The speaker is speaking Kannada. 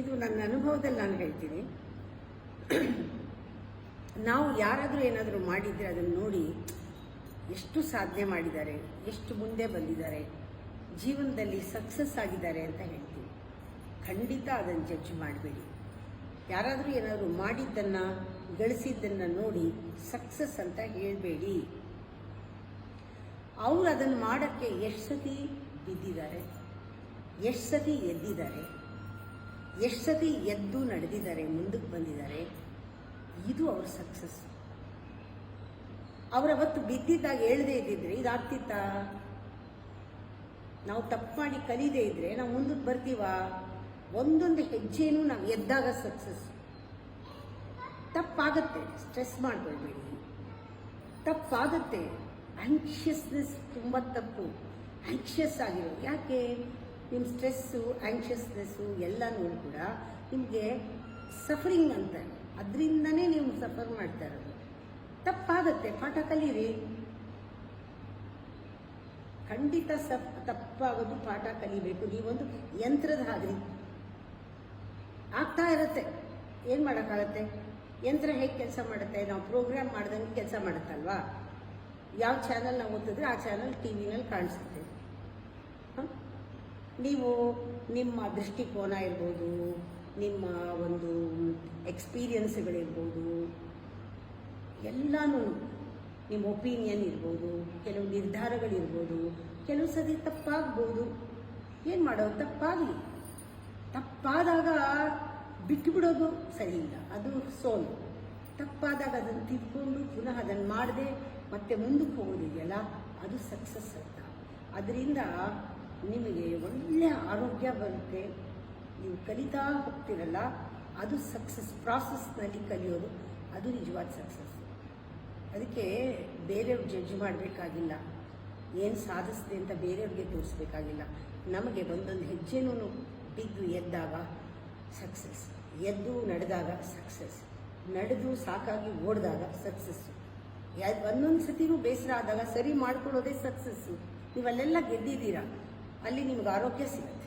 ಇದು ನನ್ನ ಅನುಭವದಲ್ಲಿ ನಾನು ಹೇಳ್ತೀನಿ. ನಾವು ಯಾರಾದರೂ ಏನಾದರೂ ಮಾಡಿದರೆ ಅದನ್ನು ನೋಡಿ ಎಷ್ಟು ಸಾಧನೆ ಮಾಡಿದ್ದಾರೆ, ಎಷ್ಟು ಮುಂದೆ ಬಂದಿದ್ದಾರೆ, ಜೀವನದಲ್ಲಿ ಸಕ್ಸಸ್ ಆಗಿದ್ದಾರೆ ಅಂತ ಹೇಳ್ತೀವಿ. ಖಂಡಿತ ಅದನ್ನು ಜಡ್ಜ್ ಮಾಡಬೇಡಿ. ಯಾರಾದರೂ ಏನಾದರೂ ಮಾಡಿದ್ದನ್ನು ಗಳಿಸಿದ್ದನ್ನು ನೋಡಿ ಸಕ್ಸಸ್ ಅಂತ ಹೇಳಬೇಡಿ. ಅವರು ಅದನ್ನು ಮಾಡೋಕ್ಕೆ ಎಷ್ಟು ಸತಿ ಬಿದ್ದಿದ್ದಾರೆ, ಎಷ್ಟು ಸತಿ ಎದ್ದಿದ್ದಾರೆ, ಎಷ್ಟು ಸತಿ ಎದ್ದು ನಡೆದಿದ್ದಾರೆ, ಮುಂದಕ್ಕೆ ಬಂದಿದ್ದಾರೆ. ಇದು ಅವ್ರ ಸಕ್ಸಸ್. ಅವರವತ್ತು ಬಿದ್ದಿದ್ದಾಗ ಹೇಳದೇ ಇದ್ದಿದ್ರೆ ಇದಾಗ್ತಿತ್ತಾ? ನಾವು ತಪ್ಪು ಮಾಡಿ ಕಲಿದೇ ಇದ್ರೆ ನಾವು ಮುಂದಕ್ಕೆ ಬರ್ತೀವ? ಒಂದೊಂದು ಹೆಜ್ಜೆನೂ ನಾವು ಎದ್ದಾಗ ಸಕ್ಸಸ್. ತಪ್ಪಾಗತ್ತೆ, ಸ್ಟ್ರೆಸ್ ಮಾಡ್ಕೊಳ್ಬೇಡಿ. ತಪ್ಪಾಗತ್ತೆ, ಆಂಕ್ಷಿಯಸ್ನೆಸ್ ತುಂಬ ತಪ್ಪು. ಆಂಕ್ಷಿಯಸ್ ಆಗಿರೋದು ಯಾಕೆ? ನಿಮ್ಮ ಸ್ಟ್ರೆಸ್ಸು, ಆಂಕ್ಷಿಯಸ್ನೆಸ್ಸು ಎಲ್ಲನೂ ಕೂಡ ನಿಮಗೆ ಸಫರಿಂಗ್ ಅಂತ, ಅದರಿಂದನೇ ನೀವು ಸಫರ್ ಮಾಡ್ತಾ ಇರೋದು. ತಪ್ಪಾಗತ್ತೆ, ಪಾಠ ಕಲೀರಿ. ಖಂಡಿತ ತಪ್ಪಾಗೋದು, ಪಾಠ ಕಲಿಬೇಕು. ನೀವೊಂದು ಯಂತ್ರದ ಹಾಗ್ರಿ, ಆಗ್ತಾ ಇರುತ್ತೆ. ಏನು ಮಾಡೋಕ್ಕಾಗತ್ತೆ? ಯಂತ್ರ ಹೇಗೆ ಕೆಲಸ ಮಾಡುತ್ತೆ? ನಾವು ಪ್ರೋಗ್ರಾಮ್ ಮಾಡ್ದಂಗೆ ಕೆಲಸ ಮಾಡುತ್ತಲ್ವಾ? ಯಾವ ಚಾನಲ್ ನಾವು ಓದಿದ್ರೆ ಆ ಚಾನಲ್ ಟಿ ವಿನಲ್ಲಿ ಕಾಣಿಸುತ್ತೆ. ನೀವು ನಿಮ್ಮ ದೃಷ್ಟಿಕೋನ ಇರ್ಬೋದು, ನಿಮ್ಮ ಒಂದು ಎಕ್ಸ್ಪೀರಿಯನ್ಸ್ಗಳಿರ್ಬೋದು, ಎಲ್ಲನೂ ನಿಮ್ಮ ಒಪಿನಿಯನ್ ಇರ್ಬೋದು, ಕೆಲವು ನಿರ್ಧಾರಗಳಿರ್ಬೋದು, ಕೆಲವು ಸತಿ ತಪ್ಪಾಗ್ಬೋದು. ಏನು ಮಾಡೋದು? ತಪ್ಪಾಗಲಿ. ತಪ್ಪಾದಾಗ ಬಿಟ್ಟುಬಿಡೋದು ಸರಿ ಇಲ್ಲ, ಅದು ಸೋಲು. ತಪ್ಪಾದಾಗ ಅದನ್ನು ತಿದ್ಕೊಂಡು ಪುನಃ ಅದನ್ನು ಮಾಡದೆ ಮತ್ತೆ ಮುಂದಕ್ಕೆ ಹೋಗೋದಿದೆಯಲ್ಲ, ಅದು ಸಕ್ಸಸ್ ಅಂತ. ಅದರಿಂದ ನಿಮಗೆ ಒಳ್ಳೆಯ ಆರೋಗ್ಯ ಬರುತ್ತೆ. ನೀವು ಕಲಿತಾ ಹೋಗ್ತಿರಲ್ಲ, ಅದು ಸಕ್ಸಸ್. ಪ್ರಾಸೆಸ್ನಲ್ಲಿ ಕಲಿಯೋದು ಅದು ನಿಜವಾದ ಸಕ್ಸಸ್. ಅದಕ್ಕೆ ಬೇರೆಯವ್ರು ಜಡ್ಜ್ ಮಾಡಬೇಕಾಗಿಲ್ಲ, ಏನು ಸಾಧಿಸಿದೆ ಅಂತ ಬೇರೆಯವ್ರಿಗೆ ತೋರಿಸ್ಬೇಕಾಗಿಲ್ಲ. ನಮಗೆ ಒಂದೊಂದು ಹೆಜ್ಜೆನೂ ಬಿದ್ದು ಎದ್ದಾಗ ಸಕ್ಸಸ್, ಎದ್ದು ನಡೆದಾಗ ಸಕ್ಸಸ್, ನಡೆದು ಸಾಕಾಗಿ ಓಡಿದಾಗ ಸಕ್ಸಸ್ಸು. ಒಂದೊಂದು ಸತಿನೂ ಬೇಸರ ಆದಾಗ ಸರಿ ಮಾಡ್ಕೊಳ್ಳೋದೇ ಸಕ್ಸಸ್ಸು. ನೀವಲ್ಲೆಲ್ಲ ಗೆದ್ದಿದ್ದೀರಾ, ಅಲ್ಲಿ ನಿಮ್ಗೆ ಆರೋಗ್ಯ ಸಿಗುತ್ತೆ.